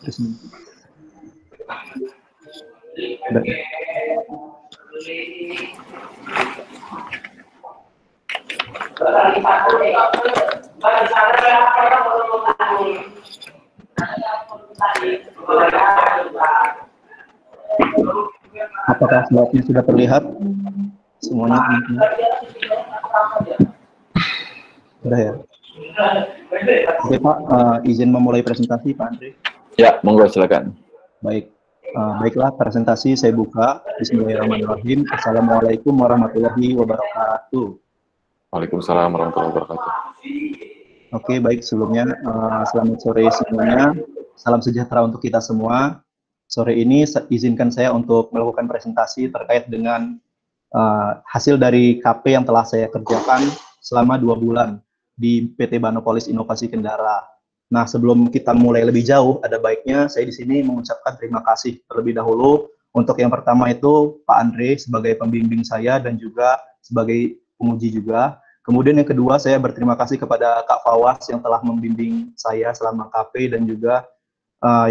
Terus, dan, apakah slide-nya sudah terlihat semuanya? Sudah ya. Oke Pak, izin memulai presentasi Pak Andre. Ya, monggo silakan. Baik, baiklah presentasi saya buka. Bismillahirrahmanirrahim. Assalamualaikum warahmatullahi wabarakatuh. Waalaikumsalam warahmatullahi wabarakatuh. Oke, baik sebelumnya selamat sore semuanya. Salam sejahtera untuk kita semua. Sore ini izinkan saya untuk melakukan presentasi terkait dengan hasil dari KP yang telah saya kerjakan selama 2 bulan di PT Banopolis Inovasi Kendara. Nah, sebelum kita mulai lebih jauh, ada baiknya saya di sini mengucapkan terima kasih terlebih dahulu untuk yang pertama itu Pak Andre sebagai pembimbing saya dan juga sebagai penguji juga. Kemudian yang kedua, saya berterima kasih kepada Kak Fawas yang telah membimbing saya selama KP dan juga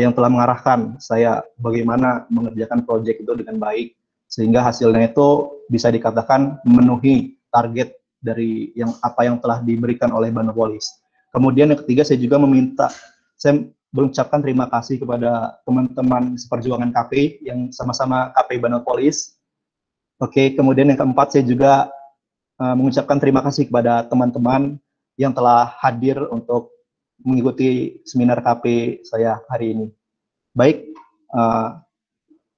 yang telah mengarahkan saya bagaimana mengerjakan proyek itu dengan baik, sehingga hasilnya itu bisa dikatakan memenuhi target dari apa yang telah diberikan oleh Banopolis. Kemudian yang ketiga, saya juga saya mengucapkan terima kasih kepada teman-teman seperjuangan KP yang sama-sama KP Banopolis. Oke, kemudian yang keempat, saya juga mengucapkan terima kasih kepada teman-teman yang telah hadir untuk mengikuti seminar KP saya hari ini. Baik,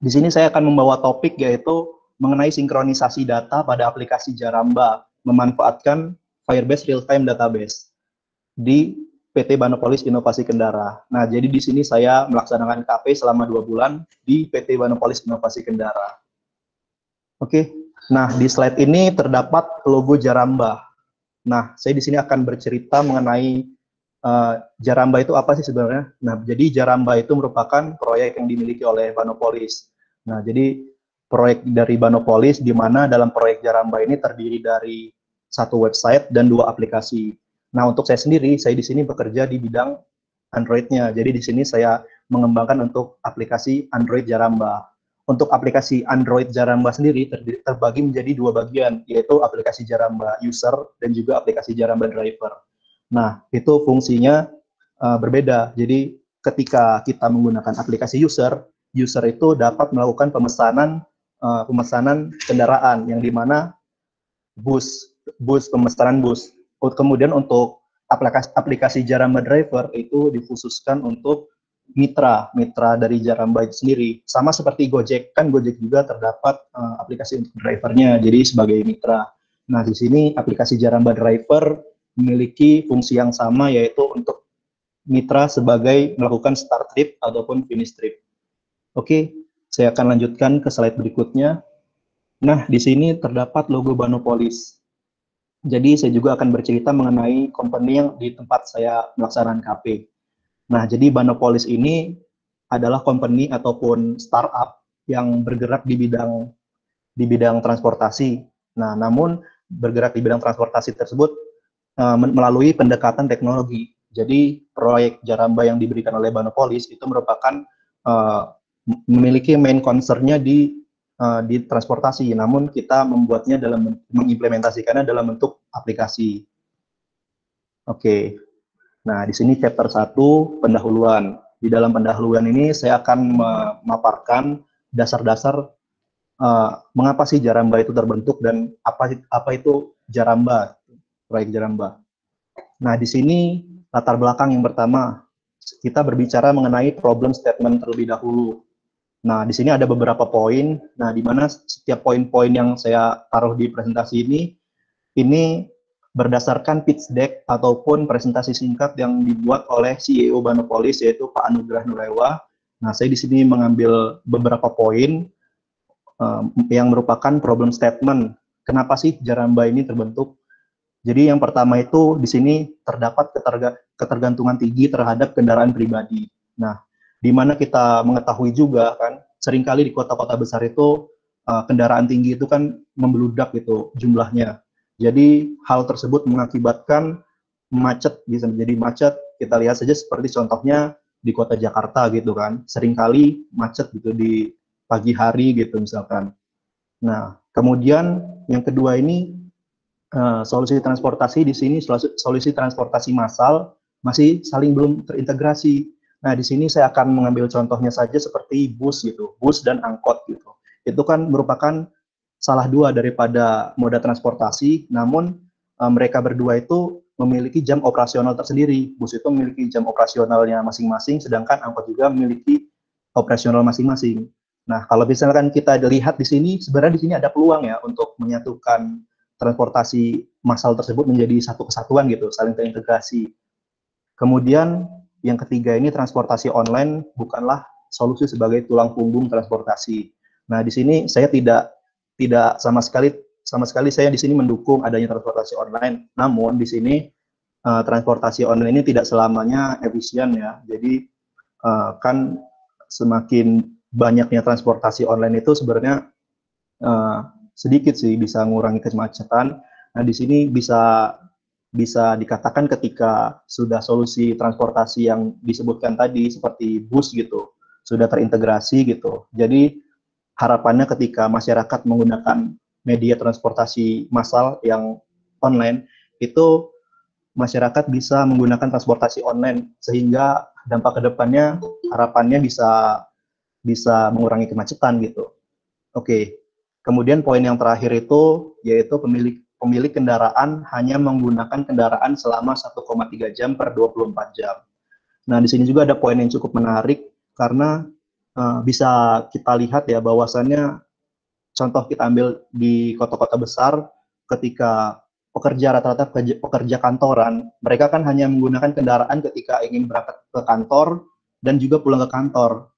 di sini saya akan membawa topik yaitu mengenai sinkronisasi data pada aplikasi Jaramba memanfaatkan Firebase Real-Time Database di PT Banopolis Inovasi Kendara. Nah, jadi di sini saya melaksanakan KP selama 2 bulan di PT Banopolis Inovasi Kendara. Oke. Nah, di slide ini terdapat logo Jaramba. Nah, saya di sini akan bercerita mengenai Jaramba itu apa sih sebenarnya. Nah, jadi Jaramba itu merupakan proyek yang dimiliki oleh Banopolis. Nah, jadi proyek dari Banopolis di mana dalam proyek Jaramba ini terdiri dari 1 website dan 2 aplikasi. Nah, untuk saya sendiri, saya di sini bekerja di bidang Android-nya. Jadi di sini saya mengembangkan untuk aplikasi Android Jaramba. Untuk aplikasi Android Jaramba sendiri terbagi menjadi 2 bagian, yaitu aplikasi Jaramba User dan juga aplikasi Jaramba Driver. Nah, itu fungsinya berbeda. Jadi ketika kita menggunakan aplikasi user itu dapat melakukan pemesanan kendaraan yang dimana pemesanan bus. Kemudian untuk aplikasi Jaramba Driver itu dikhususkan untuk mitra dari Jaramba itu sendiri. Sama seperti Gojek, kan Gojek juga terdapat aplikasi untuk drivernya, jadi sebagai mitra. Nah, di sini aplikasi Jaramba Driver memiliki fungsi yang sama, yaitu untuk mitra sebagai melakukan start trip ataupun finish trip. Oke, saya akan lanjutkan ke slide berikutnya. Nah, di sini terdapat logo Banopolis. Jadi saya juga akan bercerita mengenai company yang di tempat saya melaksanakan KP. Nah, jadi Banopolis ini adalah company ataupun startup yang bergerak di bidang transportasi. Nah, namun bergerak di bidang transportasi tersebut melalui pendekatan teknologi. Jadi proyek Jaramba yang diberikan oleh Banopolis itu merupakan memiliki main concern-nya di transportasi, namun kita membuatnya mengimplementasikannya dalam bentuk aplikasi. Oke. Nah, di sini chapter 1, pendahuluan. Di dalam pendahuluan ini saya akan memaparkan dasar-dasar mengapa sih Jaramba itu terbentuk dan apa itu Jaramba, proyek Jaramba. Nah, di sini latar belakang yang pertama, kita berbicara mengenai problem statement terlebih dahulu. Nah, di sini ada beberapa poin, nah di mana setiap poin-poin yang saya taruh di presentasi ini berdasarkan pitch deck ataupun presentasi singkat yang dibuat oleh CEO Banopolis, yaitu Pak Anugrah Nurewa. Nah, saya di sini mengambil beberapa poin yang merupakan problem statement. Kenapa sih Jaramba ini terbentuk? Jadi yang pertama itu di sini terdapat ketergantungan tinggi terhadap kendaraan pribadi. Nah, di mana kita mengetahui juga kan, seringkali di kota-kota besar itu kendaraan tinggi itu kan membludak gitu jumlahnya. Jadi hal tersebut mengakibatkan macet, bisa menjadi macet. Kita lihat saja seperti contohnya di kota Jakarta gitu kan, seringkali macet gitu di pagi hari gitu misalkan. Nah, kemudian yang kedua ini solusi transportasi di sini, solusi transportasi massal masih saling belum terintegrasi. Nah, di sini saya akan mengambil contohnya saja seperti bus gitu, bus dan angkot gitu. Itu kan merupakan salah dua daripada moda transportasi, namun mereka berdua itu memiliki jam operasional tersendiri. Bus itu memiliki jam operasionalnya masing-masing, sedangkan angkot juga memiliki operasional masing-masing. Nah, kalau misalkan kita lihat di sini, sebenarnya di sini ada peluang ya untuk menyatukan transportasi massal tersebut menjadi satu kesatuan gitu, saling terintegrasi. Kemudian yang ketiga ini transportasi online bukanlah solusi sebagai tulang punggung transportasi. Nah, di sini saya tidak sama sekali saya di sini mendukung adanya transportasi online. Namun di sini transportasi online ini tidak selamanya efisien ya. Jadi kan semakin banyaknya transportasi online itu sebenarnya sedikit sih bisa mengurangi kemacetan. Nah, di sini bisa dikatakan ketika sudah solusi transportasi yang disebutkan tadi seperti bus gitu sudah terintegrasi gitu. Jadi harapannya ketika masyarakat menggunakan media transportasi massal yang online itu masyarakat bisa menggunakan transportasi online sehingga dampak kedepannya harapannya bisa mengurangi kemacetan gitu. Oke. Kemudian poin yang terakhir itu yaitu pemilik kendaraan hanya menggunakan kendaraan selama 1,3 jam per 24 jam. Nah, di sini juga ada poin yang cukup menarik karena bisa kita lihat ya bahwasannya contoh kita ambil di kota-kota besar ketika pekerja rata-rata pekerja kantoran, mereka kan hanya menggunakan kendaraan ketika ingin berangkat ke kantor dan juga pulang ke kantor.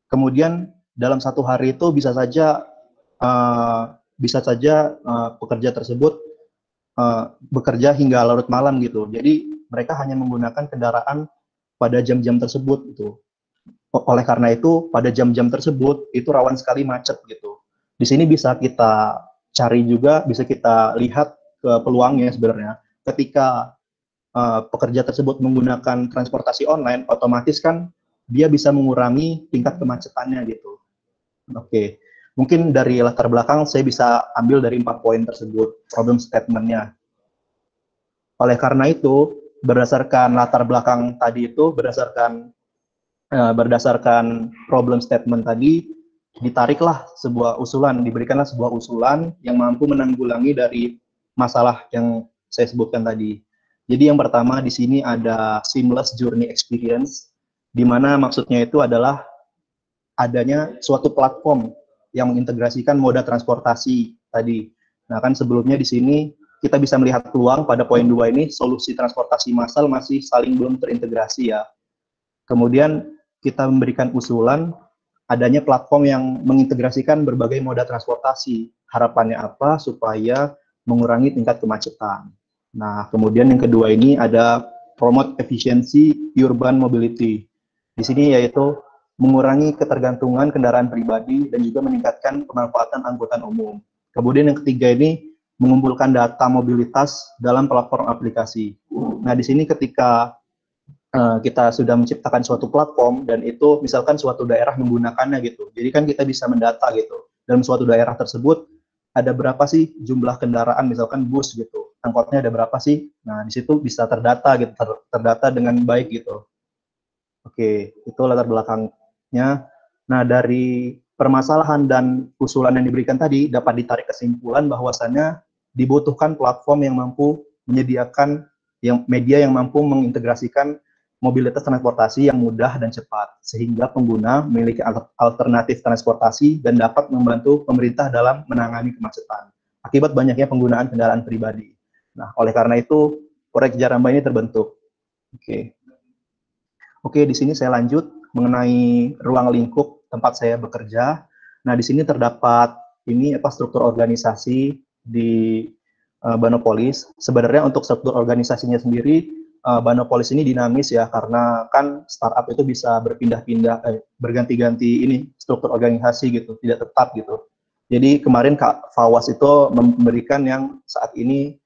Kemudian dalam satu hari itu pekerja tersebut bekerja hingga larut malam gitu. Jadi mereka hanya menggunakan kendaraan pada jam-jam tersebut gitu. Oleh karena itu pada jam-jam tersebut itu rawan sekali macet gitu. Di sini bisa kita cari juga, bisa kita lihat ke peluangnya sebenarnya. Ketika pekerja tersebut menggunakan transportasi online, otomatis kan dia bisa mengurangi tingkat kemacetannya gitu. Oke, mungkin dari latar belakang saya bisa ambil dari 4 poin tersebut, problem statement-nya. Oleh karena itu, berdasarkan latar belakang tadi itu, berdasarkan problem statement tadi, diberikanlah sebuah usulan yang mampu menanggulangi dari masalah yang saya sebutkan tadi. Jadi yang pertama di sini ada seamless journey experience, di mana maksudnya itu adalah adanya suatu platform yang mengintegrasikan moda transportasi tadi. Nah, kan sebelumnya di sini kita bisa melihat peluang pada poin 2 ini, solusi transportasi massal masih saling belum terintegrasi ya. Kemudian kita memberikan usulan adanya platform yang mengintegrasikan berbagai moda transportasi. Harapannya apa? Supaya mengurangi tingkat kemacetan. Nah, kemudian yang kedua ini ada promote efisiensi urban mobility. Di sini yaitu mengurangi ketergantungan kendaraan pribadi dan juga meningkatkan pemanfaatan angkutan umum. Kemudian yang ketiga ini mengumpulkan data mobilitas dalam platform aplikasi. Nah, di sini ketika kita sudah menciptakan suatu platform dan itu misalkan suatu daerah menggunakannya gitu. Jadi kan kita bisa mendata gitu. Dalam suatu daerah tersebut ada berapa sih jumlah kendaraan misalkan bus gitu. Angkotnya ada berapa sih? Nah, di situ bisa terdata gitu, terdata dengan baik gitu. Oke, itu latar belakangnya. Nah, dari permasalahan dan usulan yang diberikan tadi dapat ditarik kesimpulan bahwasannya dibutuhkan platform yang mampu menyediakan media yang mampu mengintegrasikan mobilitas transportasi yang mudah dan cepat, sehingga pengguna memiliki alternatif transportasi dan dapat membantu pemerintah dalam menangani kemacetan akibat banyaknya penggunaan kendaraan pribadi. Nah, oleh karena itu, proyek Jaramba ini terbentuk. Oke, di sini saya lanjut mengenai ruang lingkup tempat saya bekerja. Nah, di sini terdapat struktur organisasi di Banopolis. Sebenarnya untuk struktur organisasinya sendiri, Banopolis ini dinamis ya, karena kan startup itu bisa berganti-ganti struktur organisasi gitu, tidak tetap gitu. Jadi kemarin Kak Fawas itu memberikan yang saat ini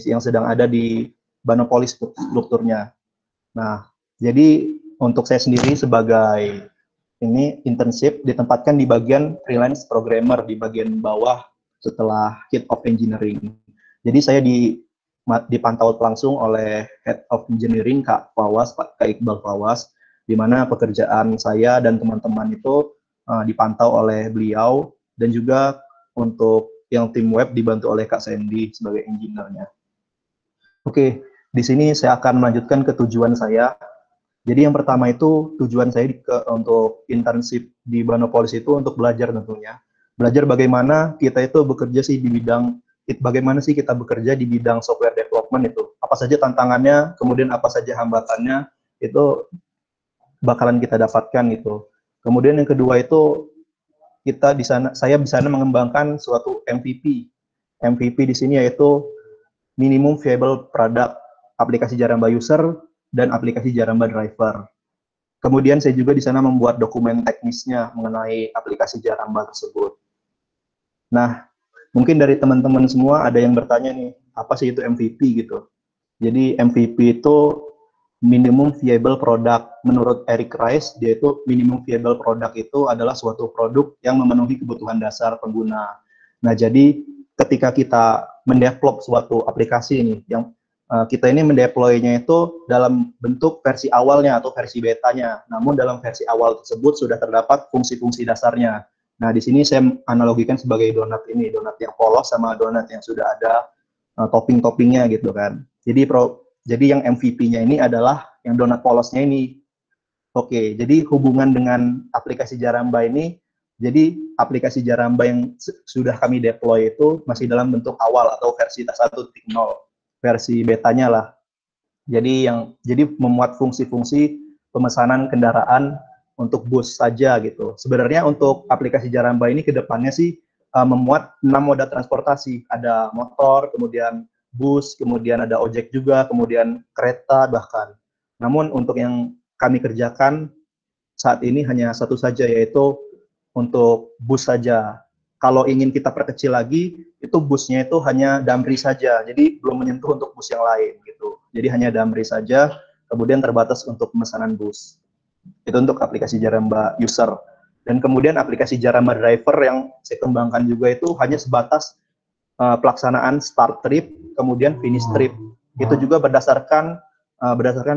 yang sedang ada di Banopolis strukturnya. Nah, jadi untuk saya sendiri sebagai ini internship ditempatkan di bagian freelance programmer di bagian bawah setelah Head of Engineering. Jadi saya dipantau langsung oleh Head of Engineering Kak Fawaz, Kak Iqbal Fawaz, di mana pekerjaan saya dan teman-teman itu dipantau oleh beliau, dan juga untuk yang tim web dibantu oleh Kak Sandy sebagai engineer-nya. Oke, di sini saya akan melanjutkan ke tujuan saya. Jadi yang pertama itu tujuan saya untuk internship di Banopolis itu untuk belajar tentunya. Belajar bagaimana kita itu bekerja sih di bidang, bagaimana sih kita bekerja di bidang software development itu. Apa saja tantangannya, kemudian apa saja hambatannya, itu bakalan kita dapatkan gitu. Kemudian yang kedua itu saya di sana mengembangkan suatu MVP. MVP di sini yaitu minimum viable product, aplikasi Jaramba user dan aplikasi Jaramba driver. Kemudian saya juga di sana membuat dokumen teknisnya mengenai aplikasi Jaramba tersebut. Nah, mungkin dari teman-teman semua ada yang bertanya nih, apa sih itu MVP gitu. Jadi MVP itu minimum viable product. Menurut Eric Rice, dia itu minimum viable product itu adalah suatu produk yang memenuhi kebutuhan dasar pengguna. Nah, jadi ketika kita mendevelop suatu aplikasi ini, yang kita ini mendeploy-nya itu dalam bentuk versi awalnya atau versi betanya. Namun dalam versi awal tersebut sudah terdapat fungsi-fungsi dasarnya. Nah, di sini saya analogikan sebagai donat ini, donat yang polos sama donat yang sudah ada topping-toppingnya gitu kan. Jadi yang MVP-nya ini adalah yang donat polosnya ini. Oke, jadi hubungan dengan aplikasi Jaramba ini, jadi aplikasi Jaramba yang sudah kami deploy itu masih dalam bentuk awal atau versi 1.0, versi betanya lah. Jadi memuat fungsi-fungsi pemesanan kendaraan untuk bus saja gitu. Sebenarnya untuk aplikasi Jaramba ini ke depannya sih memuat 6 moda transportasi. Ada motor, kemudian bus, kemudian ada ojek juga, kemudian kereta bahkan. Namun untuk yang kami kerjakan saat ini hanya satu saja, yaitu untuk bus saja. Kalau ingin kita perkecil lagi, itu busnya itu hanya Damri saja, jadi belum menyentuh untuk bus yang lain gitu. Jadi hanya Damri saja, kemudian terbatas untuk pemesanan bus. Itu untuk aplikasi Jaramba user. Dan kemudian aplikasi Jaramba driver yang saya kembangkan juga itu hanya sebatas pelaksanaan start trip, kemudian finish trip. Itu juga berdasarkan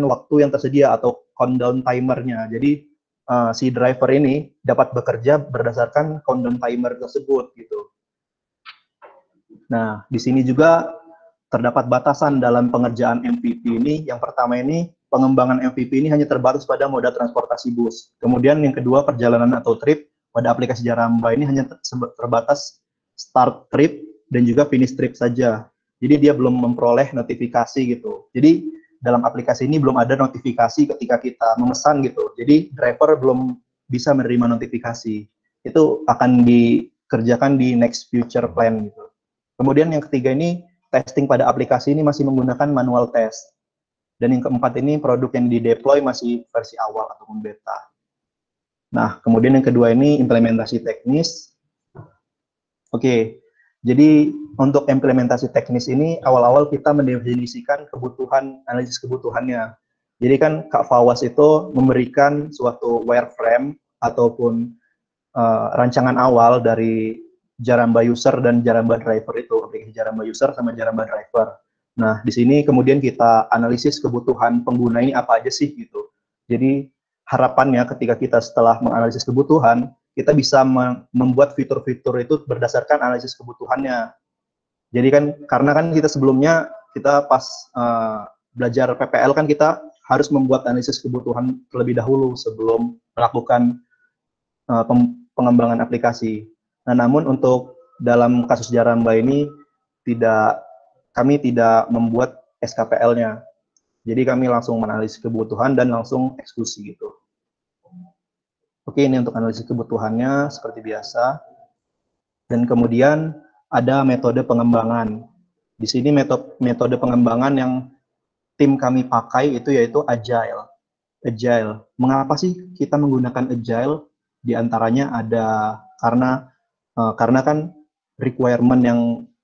waktu yang tersedia atau countdown timernya. Jadi si driver ini dapat bekerja berdasarkan countdown timer tersebut gitu. Nah, di sini juga terdapat batasan dalam pengerjaan MVP ini. Yang pertama ini, pengembangan MVP ini hanya terbatas pada moda transportasi bus. Kemudian yang kedua, perjalanan atau trip pada aplikasi Jaramba ini hanya terbatas start trip dan juga finish trip saja. Jadi dia belum memperoleh notifikasi gitu. Jadi dalam aplikasi ini belum ada notifikasi ketika kita memesan gitu. Jadi driver belum bisa menerima notifikasi. Itu akan dikerjakan di next future plan gitu. Kemudian yang ketiga ini, testing pada aplikasi ini masih menggunakan manual test. Dan yang keempat ini, produk yang di-deploy masih versi awal ataupun beta. Nah, kemudian yang kedua ini, implementasi teknis. Oke, jadi untuk implementasi teknis ini, awal-awal kita mendefinisikan kebutuhan, analisis kebutuhannya. Jadi kan Kak Fawaz itu memberikan suatu wireframe ataupun rancangan awal dari Jaramba user dan Jaramba driver itu, aplikasi Jaramba user sama Jaramba driver. Nah, di sini kemudian kita analisis kebutuhan pengguna ini apa aja sih gitu. Jadi harapannya ketika kita setelah menganalisis kebutuhan, kita bisa membuat fitur-fitur itu berdasarkan analisis kebutuhannya. Jadi kan karena kan kita sebelumnya kita pas belajar PPL kan kita harus membuat analisis kebutuhan terlebih dahulu sebelum melakukan pengembangan aplikasi. Nah, namun untuk dalam kasus Jaramba ini kami tidak membuat SKPL-nya. Jadi kami langsung menganalisis kebutuhan dan langsung eksekusi gitu. Oke, ini untuk analisis kebutuhannya seperti biasa. Dan kemudian ada metode pengembangan. Di sini metode pengembangan yang tim kami pakai itu yaitu Agile. Agile. Mengapa sih kita menggunakan Agile? Di antaranya ada karena kan requirement yang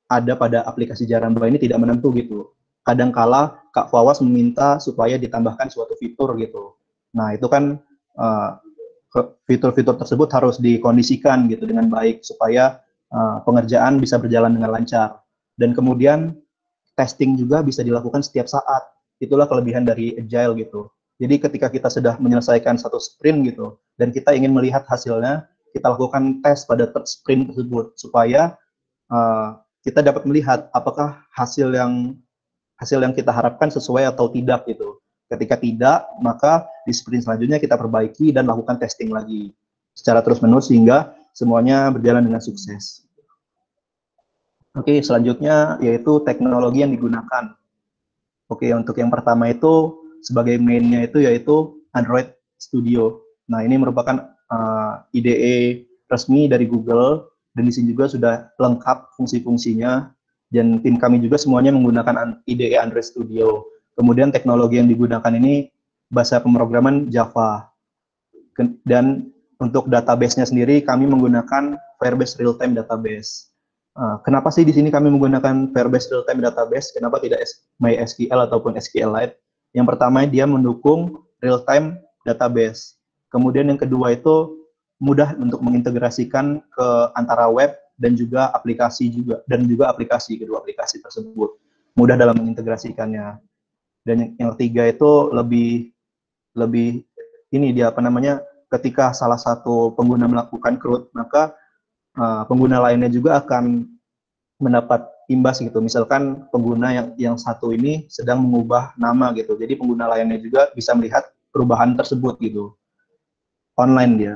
ada pada aplikasi Jaramba ini tidak menentu gitu. Kadangkala Kak Fawaz meminta supaya ditambahkan suatu fitur gitu. Nah, itu kan fitur-fitur tersebut harus dikondisikan gitu dengan baik supaya pengerjaan bisa berjalan dengan lancar. Dan kemudian testing juga bisa dilakukan setiap saat. Itulah kelebihan dari Agile gitu. Jadi ketika kita sudah menyelesaikan satu sprint gitu, dan kita ingin melihat hasilnya, kita lakukan tes pada sprint tersebut supaya kita dapat melihat apakah hasil yang kita harapkan sesuai atau tidak gitu. Ketika tidak, maka di sprint selanjutnya kita perbaiki dan lakukan testing lagi secara terus-menerus sehingga semuanya berjalan dengan sukses. Oke, selanjutnya yaitu teknologi yang digunakan. Oke, untuk yang pertama itu sebagai mainnya itu yaitu Android Studio. Nah, ini merupakan IDE resmi dari Google dan di sini juga sudah lengkap fungsi-fungsinya dan tim kami juga semuanya menggunakan IDE Android Studio. Kemudian teknologi yang digunakan ini bahasa pemrograman Java. Dan untuk database-nya sendiri kami menggunakan Firebase Real-Time Database. Kenapa sih di sini kami menggunakan Firebase Real-Time Database? Kenapa tidak MySQL ataupun SQLite? Yang pertama, dia mendukung real-time database. Kemudian yang kedua itu mudah untuk mengintegrasikan ke antara web dan juga aplikasi kedua aplikasi tersebut. Mudah dalam mengintegrasikannya. Dan yang ketiga itu lebih ini dia ketika salah satu pengguna melakukan CRUD, maka pengguna lainnya juga akan mendapat imbas gitu. Misalkan pengguna yang satu ini sedang mengubah nama gitu. Jadi pengguna lainnya juga bisa melihat perubahan tersebut gitu. Online dia.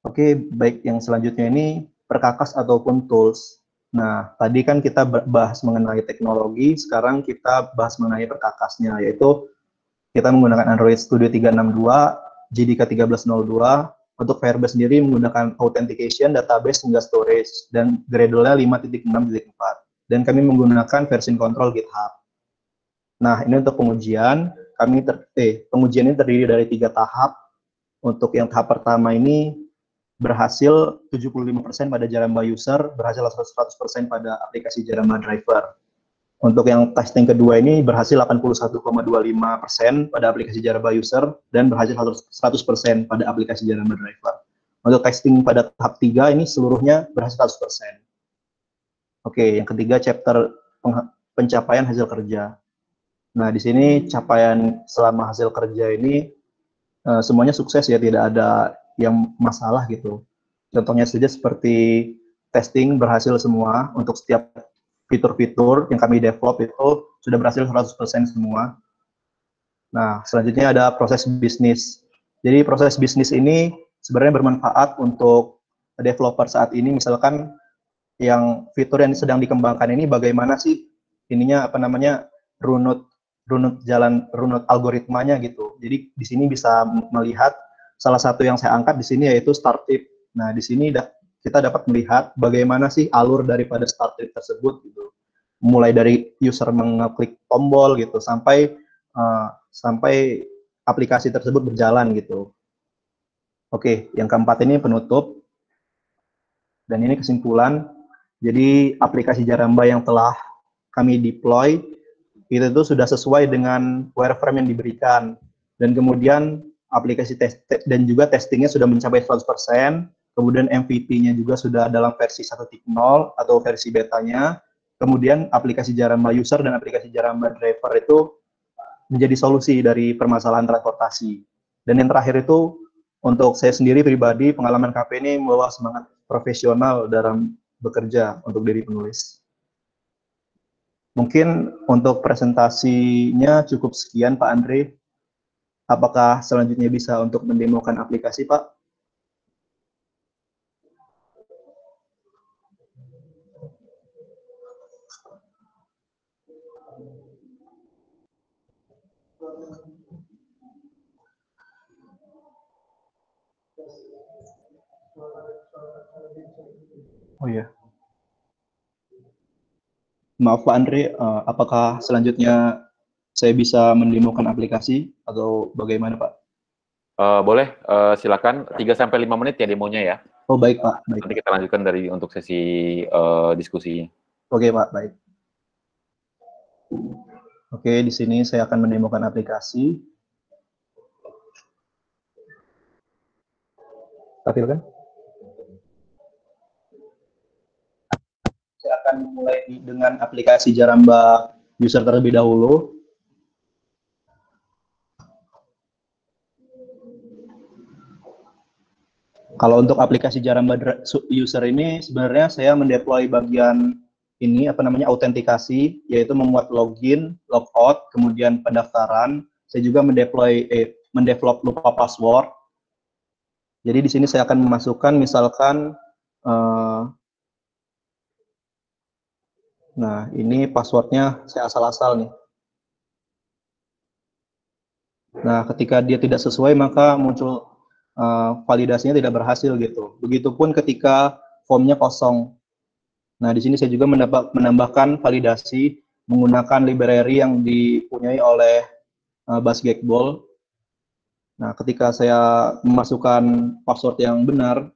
Oke, baik, yang selanjutnya ini perkakas ataupun tools. Nah, tadi kan kita bahas mengenai teknologi, sekarang kita bahas mengenai perkakasnya, yaitu kita menggunakan Android Studio 362, JDK 1302, untuk Firebase sendiri menggunakan authentication, database, hingga storage, dan Gradle-nya 5.6.4. Dan kami menggunakan version control GitHub. Nah, ini untuk pengujian. Pengujian ini terdiri dari 3 tahap. Untuk yang tahap pertama ini berhasil 75% pada Jaramba user, berhasil 100% pada aplikasi Jaramba driver. Untuk yang testing kedua ini berhasil 81,25% pada aplikasi Jaramba user dan berhasil 100% pada aplikasi Jaramba driver. Untuk testing pada tahap 3 ini seluruhnya berhasil 100%. Oke, yang ketiga chapter pencapaian hasil kerja. Nah, di sini capaian selama hasil kerja ini semuanya sukses ya, tidak ada yang masalah gitu. Contohnya saja seperti testing berhasil semua untuk setiap fitur-fitur yang kami develop itu sudah berhasil 100% semua. Nah, selanjutnya ada proses bisnis. Jadi proses bisnis ini sebenarnya bermanfaat untuk developer saat ini, misalkan yang fitur yang sedang dikembangkan ini bagaimana sih runut algoritmanya gitu. Jadi di sini bisa melihat salah satu yang saya angkat di sini yaitu start tip. Nah, di sini kita dapat melihat bagaimana sih alur daripada start tip tersebut gitu. Mulai dari user mengeklik tombol gitu sampai aplikasi tersebut berjalan gitu. Oke, yang keempat ini penutup. Dan ini kesimpulan. Jadi aplikasi Jaramba yang telah kami deploy itu sudah sesuai dengan wireframe yang diberikan. Dan kemudian aplikasi dan juga testingnya sudah mencapai 100%. Kemudian MVP-nya juga sudah dalam versi 1.0 atau versi betanya. Kemudian aplikasi Jaramba user dan aplikasi Jaramba driver itu menjadi solusi dari permasalahan transportasi. Dan yang terakhir itu, untuk saya sendiri pribadi, pengalaman KP ini membawa semangat profesional dalam bekerja untuk diri penulis. Mungkin untuk presentasinya cukup sekian, Pak Andre. Apakah selanjutnya bisa untuk mendemokan aplikasi, Pak? Oh iya. Maaf Pak Andre, apakah selanjutnya saya bisa mendemokan aplikasi atau bagaimana Pak? Boleh, silakan 3-5 menit ya demonya ya. Oh baik Pak. Baik, Nanti Pak. kita lanjutkan untuk sesi diskusinya. Oke Pak, baik. Oke, di sini saya akan mendemokan aplikasi. tampilkan. Saya akan mulai dengan aplikasi Jaramba user terlebih dahulu. Kalau untuk aplikasi Jaramba user ini sebenarnya saya mendeploy bagian ini autentikasi, yaitu membuat login, logout, kemudian pendaftaran. Saya juga mendevelop lupa password. Jadi di sini saya akan memasukkan misalkan nah ini passwordnya saya asal-asal nih. Nah ketika dia tidak sesuai maka muncul validasinya tidak berhasil gitu. Begitupun ketika formnya kosong. Nah, di sini saya juga menambahkan validasi menggunakan library yang dipunyai oleh Basketball. Nah, ketika saya memasukkan password yang benar,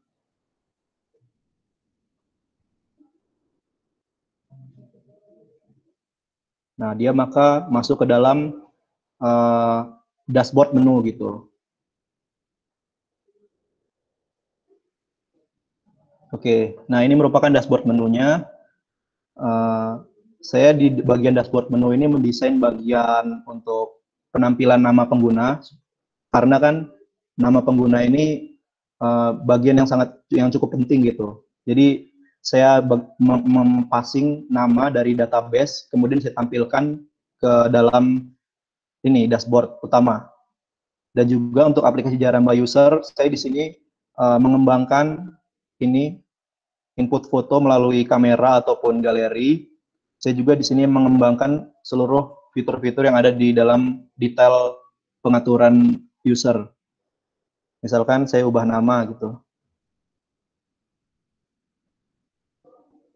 nah dia maka masuk ke dalam dashboard menu gitu. Oke, nah ini merupakan dashboard menunya. Saya di bagian dashboard menu ini mendesain bagian untuk penampilan nama pengguna, karena kan nama pengguna ini bagian yang cukup penting gitu. Jadi saya mempassing nama dari database, kemudian saya tampilkan ke dalam ini dashboard utama. Dan juga untuk aplikasi Jaramba user, saya di sini mengembangkan ini input foto melalui kamera ataupun galeri. Saya juga di sini mengembangkan seluruh fitur-fitur yang ada di dalam detail pengaturan user. Misalkan saya ubah nama gitu.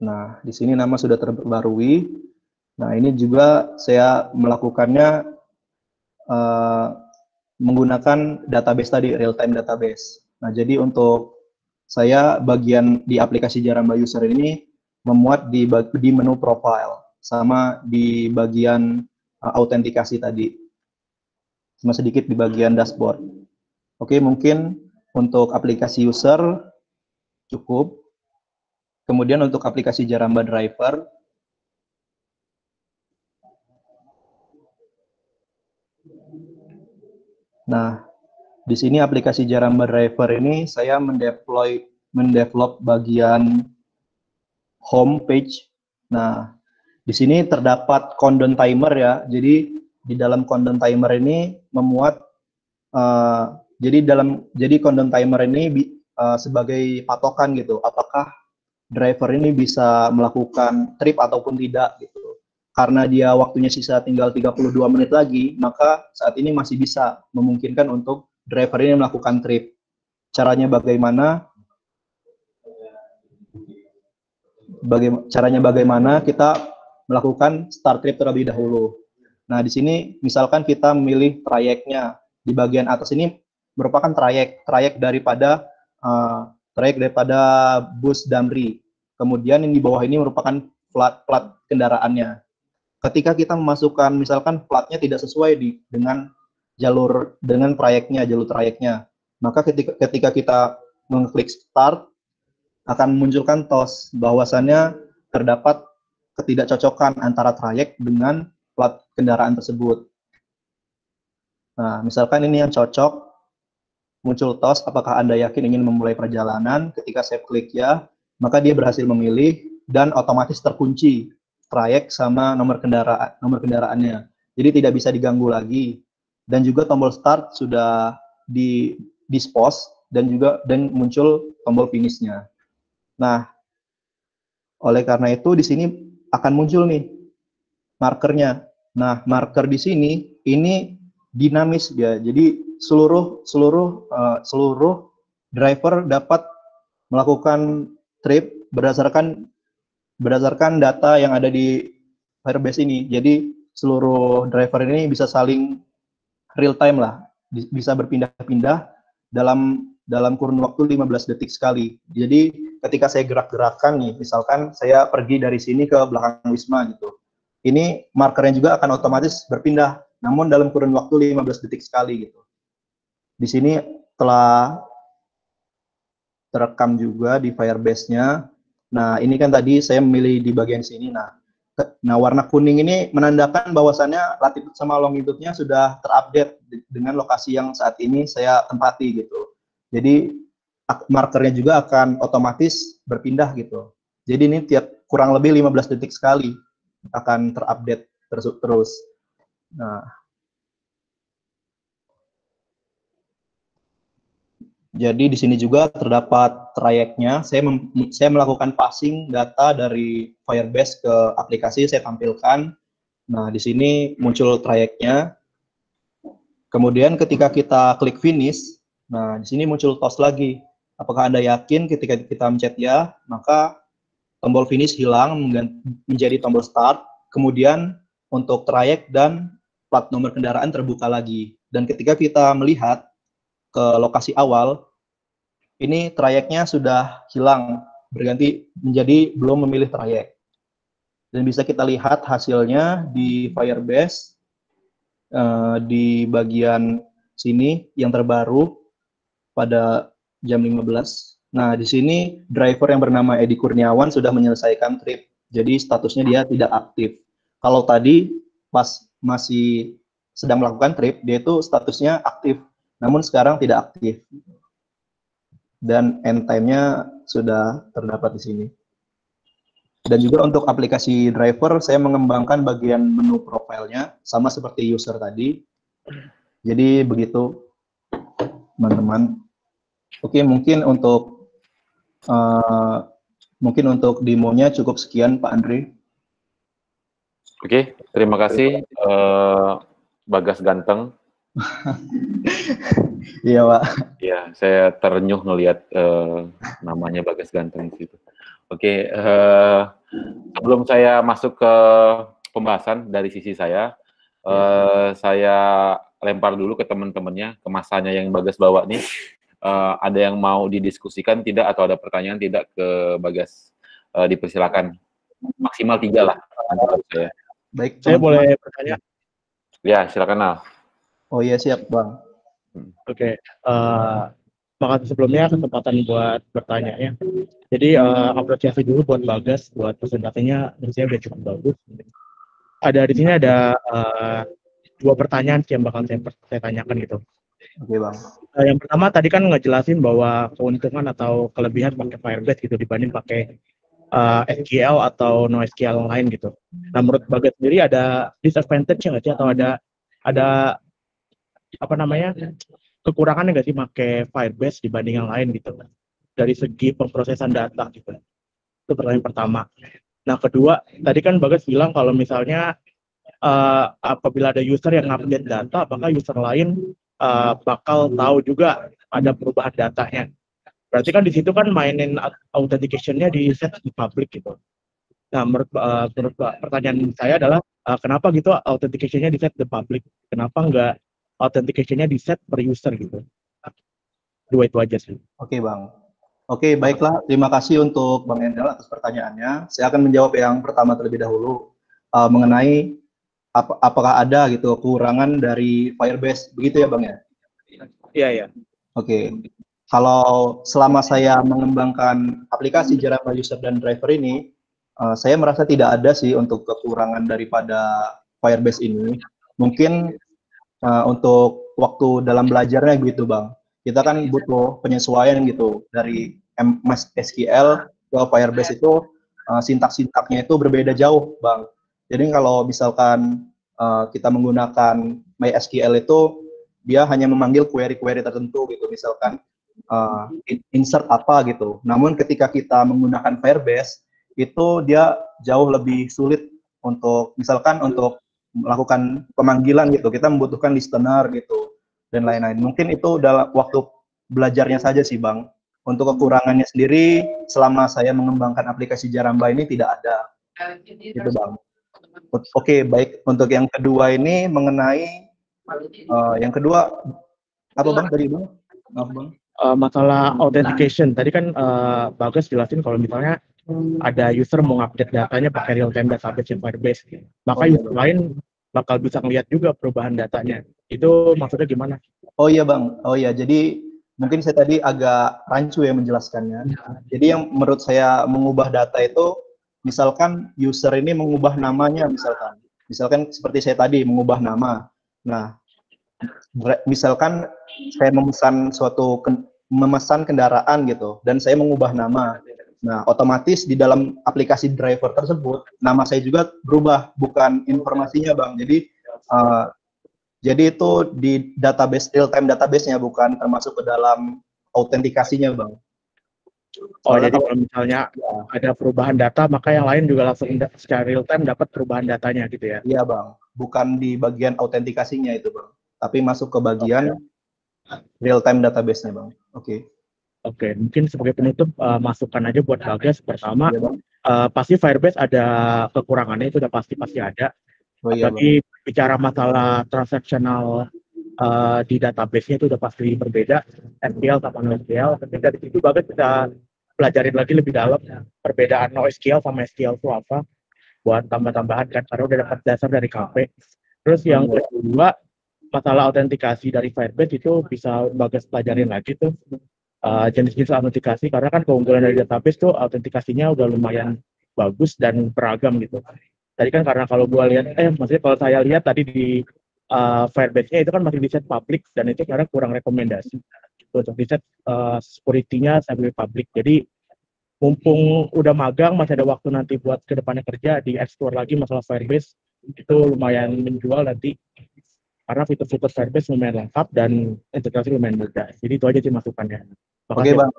Nah, di sini nama sudah terbarui. Nah, ini juga saya melakukannya menggunakan database tadi, real-time database. Nah, jadi untuk saya bagian di aplikasi Jaramba user ini memuat di menu profile sama di bagian autentikasi tadi, sama sedikit di bagian dashboard. Oke, mungkin untuk aplikasi user cukup. Kemudian untuk aplikasi Jaramba driver, nah di sini aplikasi Jaramba driver ini saya mendevelop bagian home page. Nah, di sini terdapat countdown timer ya. Jadi di dalam countdown timer ini memuat jadi countdown timer ini sebagai patokan gitu. Apakah driver ini bisa melakukan trip ataupun tidak gitu. Karena dia waktunya sisa tinggal 32 menit lagi, maka saat ini masih bisa memungkinkan untuk driver ini melakukan trip. Caranya bagaimana? Caranya bagaimana kita melakukan start trip terlebih dahulu. Nah, di sini misalkan kita memilih trayeknya. Di bagian atas ini merupakan trayek daripada bus Damri. Kemudian yang di bawah ini merupakan plat kendaraannya. Ketika kita memasukkan misalkan platnya tidak sesuai dengan jalur trayeknya, maka ketika kita mengklik start akan memunculkan TOS bahwasannya terdapat ketidakcocokan antara trayek dengan plat kendaraan tersebut. Nah, misalkan ini yang cocok, muncul TOS, apakah Anda yakin ingin memulai perjalanan? Ketika saya klik ya, maka dia berhasil memilih dan otomatis terkunci trayek sama nomor kendaraannya. Jadi tidak bisa diganggu lagi. Dan juga tombol start sudah dispose dan muncul tombol finishnya. Nah, oleh karena itu di sini akan muncul nih markernya. Nah, marker di sini ini dinamis ya. Jadi seluruh driver dapat melakukan trip berdasarkan data yang ada di Firebase ini. Jadi seluruh driver ini bisa saling real time lah, bisa berpindah-pindah dalam kurun waktu 15 detik sekali. Jadi ketika saya gerak-gerakkan nih, misalkan saya pergi dari sini ke belakang Wisma gitu. Ini markernya juga akan otomatis berpindah, namun dalam kurun waktu 15 detik sekali gitu. Di sini telah terekam juga di Firebase-nya. Nah, ini kan tadi saya memilih di bagian sini. Nah, warna kuning ini menandakan bahwasannya latitude sama longitude-nya sudah terupdate dengan lokasi yang saat ini saya tempati gitu. Jadi markernya juga akan otomatis berpindah gitu. Jadi ini tiap kurang lebih 15 detik sekali akan terupdate terus. Nah, jadi di sini juga terdapat trayeknya. Saya melakukan passing data dari Firebase ke aplikasi, saya tampilkan. Nah, di sini muncul trayeknya. Kemudian ketika kita klik finish, nah di sini muncul toast lagi. Apakah Anda yakin ketika kita mencet ya, maka tombol finish hilang menjadi tombol start. Kemudian untuk trayek dan plat nomor kendaraan terbuka lagi. Dan ketika kita melihat ke lokasi awal, ini trayeknya sudah hilang, berganti menjadi belum memilih trayek. Dan bisa kita lihat hasilnya di Firebase, di bagian sini yang terbaru pada jam 15. Nah, di sini driver yang bernama Edi Kurniawan sudah menyelesaikan trip, jadi statusnya dia tidak aktif. Kalau tadi pas masih sedang melakukan trip, dia itu statusnya aktif, namun sekarang tidak aktif. Dan end time-nya sudah terdapat di sini. Dan juga untuk aplikasi driver, saya mengembangkan bagian menu profilnya, sama seperti user tadi. Jadi begitu, teman-teman. Oke, mungkin untuk demonya cukup sekian, Pak Andre. Oke, terima kasih, Bagas ganteng. Iya, Pak. Ya, saya terenyuh ngelihat namanya Bagas ganteng di situ. Oke, sebelum saya masuk ke pembahasan dari sisi saya lempar dulu ke teman-temannya, ke masanya yang Bagas bawa nih. Ada yang mau didiskusikan tidak, atau ada pertanyaan tidak ke Bagas? Dipersilakan. Maksimal 3 lah. Saya. Baik, saya boleh bertanya? Ya, silakan Al. Oh iya, siap Bang. Oke, makasih sebelumnya kesempatan buat bertanya ya. Jadi apresiasi dulu buat Bagas, buat presentasinya, menurut saya udah cukup bagus. Di sini ada 2 pertanyaan yang bakal saya tanyakan gitu. Oke Bang. Yang pertama tadi kan ngejelasin bahwa keuntungan atau kelebihan pakai Firebase gitu dibanding pakai SQL atau NoSQL yang lain gitu. Nah, menurut Bagas sendiri ada disadvantage nggak sih, atau ada apa namanya, kekurangannya nggak sih pakai Firebase dibanding yang lain gitu, dari segi pemrosesan data gitu? Itu pertanyaan pertama. Nah, kedua, tadi kan Bagas bilang kalau misalnya apabila ada user yang update data, apakah user lain bakal tahu juga ada perubahan datanya. Berarti kan di situ kan mainin authentication-nya di set di public gitu. Nah, menurut pertanyaan saya adalah kenapa gitu authentication-nya di set di public? Kenapa nggak authentication-nya di set per user gitu? 2 itu aja sih. Oke Bang. Oke, baiklah. Terima kasih untuk Bang Endel atas pertanyaannya. Saya akan menjawab yang pertama terlebih dahulu mengenai apakah ada gitu kekurangan dari Firebase, begitu ya Bang ya? Iya, iya. Oke. Kalau selama saya mengembangkan aplikasi Jaramba User dan Driver ini, saya merasa tidak ada sih untuk kekurangan daripada Firebase ini. Mungkin untuk waktu dalam belajarnya gitu Bang. Kita kan butuh penyesuaian gitu dari MySQL ke Firebase itu sintaks-sintaknya itu berbeda jauh Bang. Jadi kalau misalkan kita menggunakan MySQL itu dia hanya memanggil query-query tertentu gitu, misalkan insert apa gitu. Namun ketika kita menggunakan Firebase itu dia jauh lebih sulit untuk misalkan untuk melakukan pemanggilan gitu. Kita membutuhkan listener gitu dan lain-lain. Mungkin itu dalam waktu belajarnya saja sih Bang. Untuk kekurangannya sendiri selama saya mengembangkan aplikasi Jaramba ini tidak ada. Gitu Bang. Oke, baik. Untuk yang kedua ini mengenai yang kedua apa Bang tadi Bang? Maaf Bang. Masalah authentication tadi kan Bagas jelasin kalau misalnya ada user mau update datanya pakai real time database yang Firebase, maka user lain bakal bisa melihat juga perubahan datanya. Itu maksudnya gimana? Oh iya Bang. Oh iya, jadi mungkin saya tadi agak rancu ya menjelaskannya. Jadi yang menurut saya mengubah data itu, misalkan user ini mengubah namanya misalkan seperti saya tadi mengubah nama. Nah, misalkan saya memesan kendaraan gitu, dan saya mengubah nama. Nah, otomatis di dalam aplikasi driver tersebut, nama saya juga berubah, bukan informasinya, Bang. Jadi itu di database, real-time database-nya, bukan termasuk ke dalam autentikasinya, Bang. Oh, jadi kalau misalnya ada perubahan data, maka yang lain juga langsung secara real-time dapat perubahan datanya gitu ya? Iya, Bang. Bukan di bagian autentikasinya itu, Bang. Tapi masuk ke bagian real-time database-nya, Bang. Oke. Oke, mungkin sebagai penutup masukan aja buat Bagas. Pertama, Iya, Bang. pasti Firebase ada kekurangannya, itu udah pasti ada. Oh iya, Bang. Apalagi bicara masalah transaksional di database-nya itu udah pasti berbeda, SQL sama NoSQL. Ketika di situ Bagas bisa pelajarin lagi lebih dalam perbedaan NoSQL sama SQL itu apa, buat tambah-tambahan kan, karena udah dapat dasar dari KP. Terus yang kedua, masalah autentikasi dari Firebase itu bisa Bagas pelajarin lagi tuh. Jenis-jenis autentikasi, karena kan keunggulan dari database tuh autentikasinya udah lumayan bagus dan beragam gitu. Tadi kan karena kalau gua lihat, maksudnya kalau saya lihat tadi di Firebase-nya itu kan masih di set public, dan itu karena kurang rekomendasi untuk di set security-nya sampai public. Jadi mumpung udah magang, masih ada waktu nanti buat kedepannya kerja, di explore lagi masalah Firebase, itu lumayan menjual nanti. Karena fitur-fitur Firebase lumayan lengkap dan integrasi lumayan mudah. Jadi itu aja sih masukannya. Oke, Bang.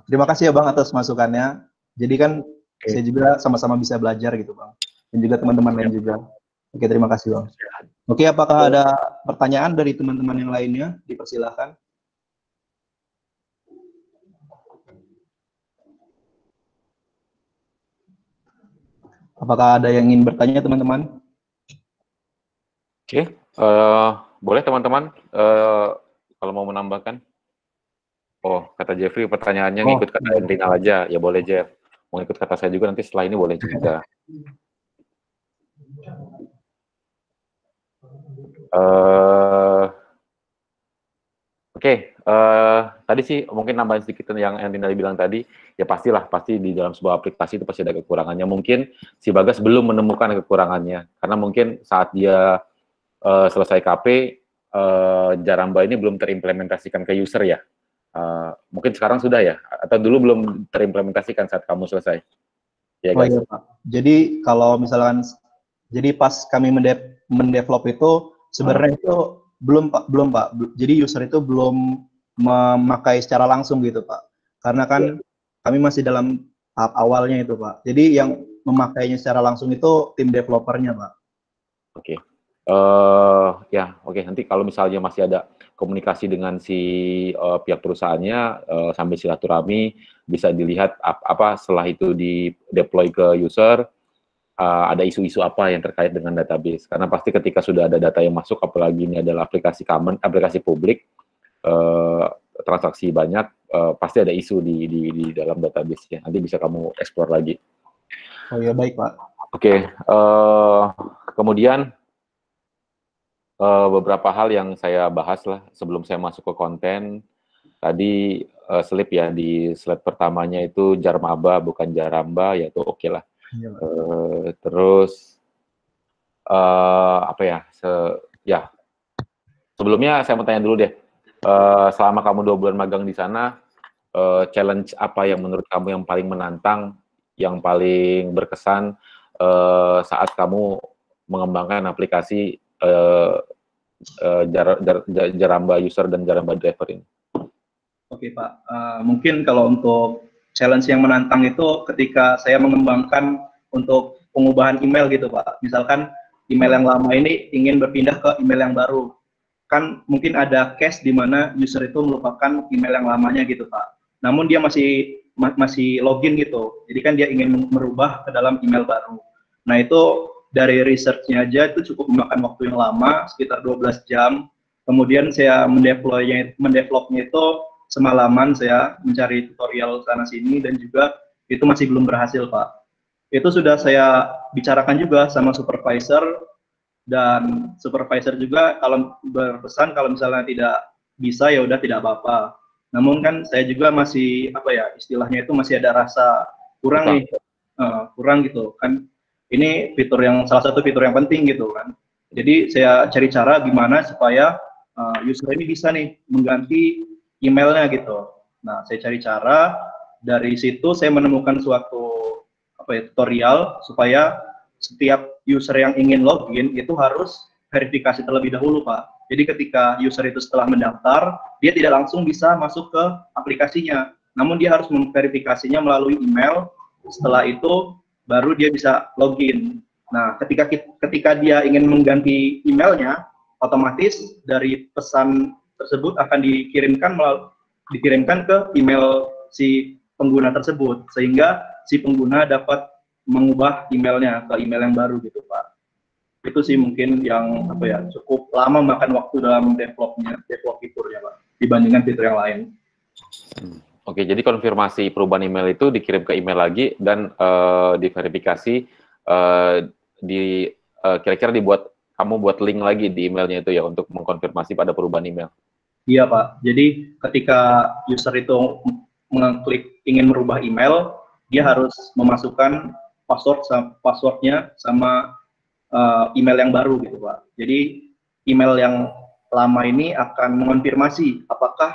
Terima kasih ya, Bang, atas masukannya. Jadi kan saya juga sama-sama bisa belajar gitu, Bang. Dan juga teman-teman lain juga. Oke, terima kasih, Bang. Oke, apakah ada pertanyaan dari teman-teman yang lainnya? Dipersilahkan. Apakah ada yang ingin bertanya, teman-teman? Oke, boleh teman-teman kalau mau menambahkan. Oh, kata Jeffrey pertanyaannya ngikut kata Rinal aja. Ya boleh, Jeff. Mau ikut kata saya juga nanti setelah ini boleh juga. Oke, tadi sih mungkin nambahin sedikit yang Rinal bilang tadi. Ya pastilah, pasti di dalam sebuah aplikasi itu pasti ada kekurangannya. Mungkin si Bagas belum menemukan kekurangannya. Karena mungkin saat dia selesai KP, Jaramba ini belum terimplementasikan ke user ya. Mungkin sekarang sudah ya, atau dulu belum terimplementasikan saat kamu selesai. Ya, guys. Oh iya, Pak. Jadi kalau misalkan, jadi pas kami mendevelop itu sebenarnya itu belum Pak. Jadi user itu belum memakai secara langsung gitu, Pak. Karena kan kami masih dalam tahap awalnya itu, Pak. Jadi yang memakainya secara langsung itu tim developernya, Pak. Oke. Oke. Nanti kalau misalnya masih ada komunikasi dengan si pihak perusahaannya sambil silaturahmi, bisa dilihat apa setelah itu di deploy ke user, ada isu-isu apa yang terkait dengan database. Karena pasti ketika sudah ada data yang masuk, apalagi ini adalah aplikasi common, aplikasi publik, transaksi banyak, pasti ada isu di dalam database-nya. Nanti bisa kamu explore lagi. Oh ya, baik, Pak. Oke. Kemudian beberapa hal yang saya bahas lah sebelum saya masuk ke konten. Tadi slide ya, di slide pertamanya itu Jarmaba bukan Jaramba, yaitu oke lah. Terus sebelumnya saya mau tanya dulu deh, selama kamu 2 bulan magang di sana, challenge apa yang menurut kamu yang paling menantang, yang paling berkesan saat kamu mengembangkan aplikasi Jaramba user dan Jaramba driver ini? Oke, Pak. Mungkin kalau untuk challenge yang menantang itu ketika saya mengembangkan untuk pengubahan email gitu, Pak. Misalkan email yang lama ini ingin berpindah ke email yang baru. Kan mungkin ada case di mana user itu melupakan email yang lamanya gitu, Pak. Namun dia masih login gitu. Jadi kan dia ingin merubah ke dalam email baru. Nah, itu dari research-nya aja itu cukup memakan waktu yang lama, sekitar 12 jam. Kemudian saya mendevelopnya itu semalaman, saya mencari tutorial sana-sini, dan juga itu masih belum berhasil, Pak. Itu sudah saya bicarakan juga sama supervisor, dan supervisor juga kalau berpesan kalau misalnya tidak bisa, ya udah tidak apa-apa. Namun kan saya juga masih apa ya istilahnya itu masih ada rasa kurang nih, kurang gitu kan. Ini fitur yang salah satu fitur yang penting gitu kan. Jadi saya cari cara gimana supaya user ini bisa nih mengganti emailnya gitu. Nah, saya cari cara, dari situ saya menemukan suatu apa ya, tutorial supaya setiap user yang ingin login itu harus verifikasi terlebih dahulu, Pak. Jadi ketika user itu setelah mendaftar, dia tidak langsung bisa masuk ke aplikasinya, namun dia harus memverifikasinya melalui email. Setelah itu baru dia bisa login. Nah, ketika dia ingin mengganti emailnya, otomatis dari pesan tersebut akan dikirimkan ke email si pengguna tersebut, sehingga si pengguna dapat mengubah emailnya ke email yang baru gitu, Pak. Itu sih mungkin yang apa ya cukup lama makan waktu dalam develop fiturnya, Pak, dibandingkan fitur yang lain. Oke, jadi konfirmasi perubahan email itu dikirim ke email lagi dan diverifikasi, kira-kira kamu buat link lagi di emailnya itu ya untuk mengkonfirmasi pada perubahan email. Iya, Pak. Jadi ketika user itu mengklik ingin merubah email, dia harus memasukkan passwordnya sama email yang baru gitu, Pak. Jadi email yang lama ini akan mengonfirmasi apakah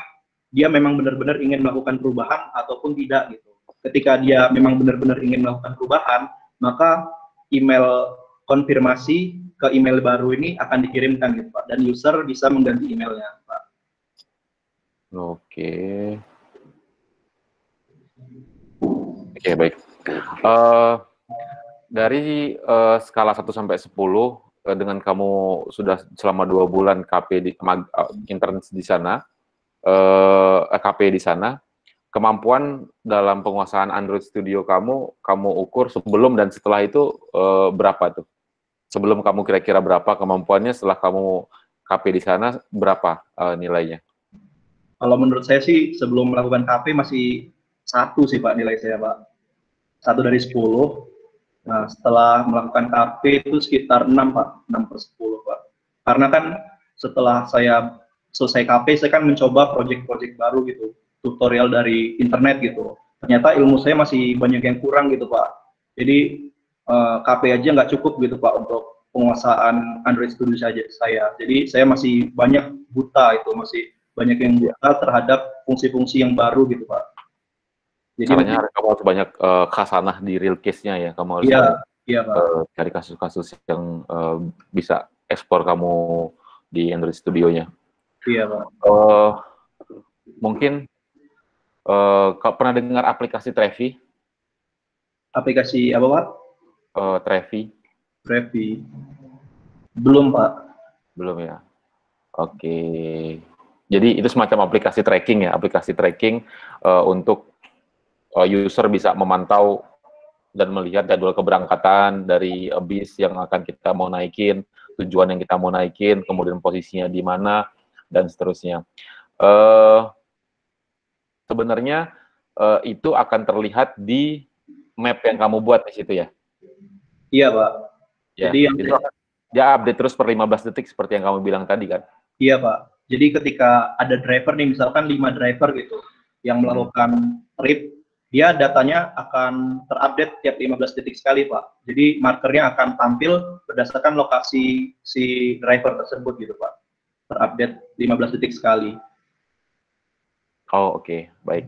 dia memang benar-benar ingin melakukan perubahan ataupun tidak gitu. Ketika dia memang benar-benar ingin melakukan perubahan, maka email konfirmasi ke email baru ini akan dikirimkan gitu, Pak, dan user bisa mengganti emailnya, Pak. Oke, baik. Dari skala 1 sampai 10, dengan kamu sudah selama 2 bulan intern di sana, KP di sana, kemampuan dalam penguasaan Android Studio kamu ukur sebelum dan setelah itu berapa tuh? Sebelum kamu kira-kira berapa kemampuannya, setelah kamu KP di sana berapa nilainya? Kalau menurut saya sih sebelum melakukan KP masih 1 sih, Pak, nilai saya, Pak. 1 dari 10. Nah, setelah melakukan KP itu sekitar 6, Pak. 6/10, Pak. Karena kan setelah saya selesai KP, saya kan mencoba proyek-proyek baru gitu, tutorial dari internet gitu. Ternyata ilmu saya masih banyak yang kurang gitu, Pak. Jadi KP aja nggak cukup gitu, Pak, untuk penguasaan Android Studio saja saya. Jadi saya masih banyak buta itu, masih banyak yang buta terhadap fungsi-fungsi yang baru gitu, Pak. Jadi caranya kamu harus banyak khasanah di real case-nya ya, kamu harus cari kasus-kasus yang bisa ekspor kamu di Android Studio-nya. Iya, Pak. Mungkin kau pernah dengar aplikasi Trevi? Aplikasi apa, Pak? Trevi. Belum, Pak. Belum ya. Oke. Jadi itu semacam aplikasi tracking ya, untuk user bisa memantau dan melihat jadwal keberangkatan dari bis yang akan kita mau naikin, tujuan yang kita mau naikin, kemudian posisinya di mana, dan seterusnya. Sebenarnya itu akan terlihat di map yang kamu buat di situ ya? Iya, Pak. Ya, jadi itu dia update terus per 15 detik seperti yang kamu bilang tadi kan? Iya, Pak. Jadi ketika ada driver nih, misalkan 5 driver gitu, yang melakukan trip, dia datanya akan terupdate tiap 15 detik sekali, Pak. Jadi markernya akan tampil berdasarkan lokasi si driver tersebut gitu, Pak. Terupdate 15 detik sekali. Oh, oke. Baik.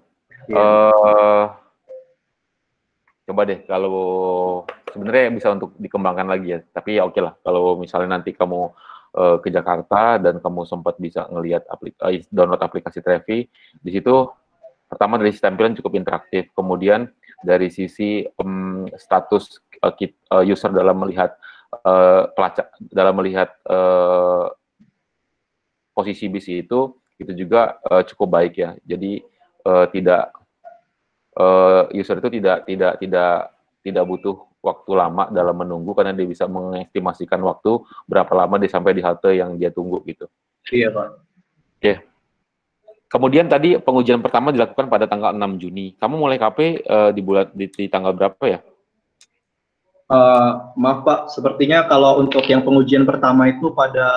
Coba deh, kalau sebenarnya bisa untuk dikembangkan lagi ya, tapi ya oke lah, kalau misalnya nanti kamu ke Jakarta dan kamu sempat bisa ngelihat download aplikasi Trevi, di situ pertama dari sisi tampilan cukup interaktif, kemudian dari sisi status user dalam melihat posisi bis itu juga cukup baik ya. Jadi user itu tidak butuh waktu lama dalam menunggu karena dia bisa mengestimasikan waktu berapa lama dia sampai di halte yang dia tunggu gitu. Iya, Pak. Oke. Kemudian tadi pengujian pertama dilakukan pada tanggal 6 Juni. Kamu mulai KP di tanggal berapa ya? Maaf, Pak, sepertinya kalau untuk yang pengujian pertama itu pada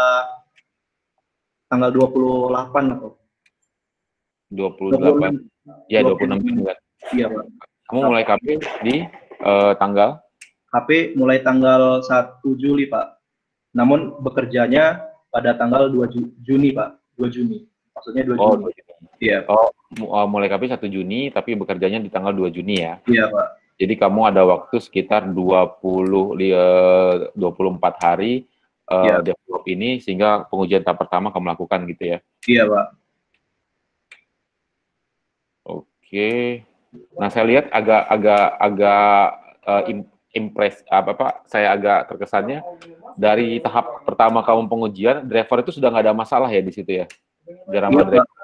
tanggal 28 atau 28. Ya, 26 Juni. Iya, Pak. Kamu mulai KP di tanggal? KP mulai tanggal 1 Juli, Pak. Namun bekerjanya pada tanggal 2 Juni, Pak. 2 Juni. Maksudnya 2 Oh, Juni. Iya. Oh, mulai KP 1 Juni, tapi bekerjanya di tanggal 2 Juni ya? Iya, Pak. Jadi kamu ada waktu sekitar 24 hari Iya. develop ini, sehingga pengujian tahap pertama kamu lakukan gitu ya? Iya, Pak. Oke. Nah, saya lihat agak saya agak terkesannya dari tahap pertama kamu pengujian, driver itu sudah nggak ada masalah ya di situ ya? Jaramba Iya, driver. Pak.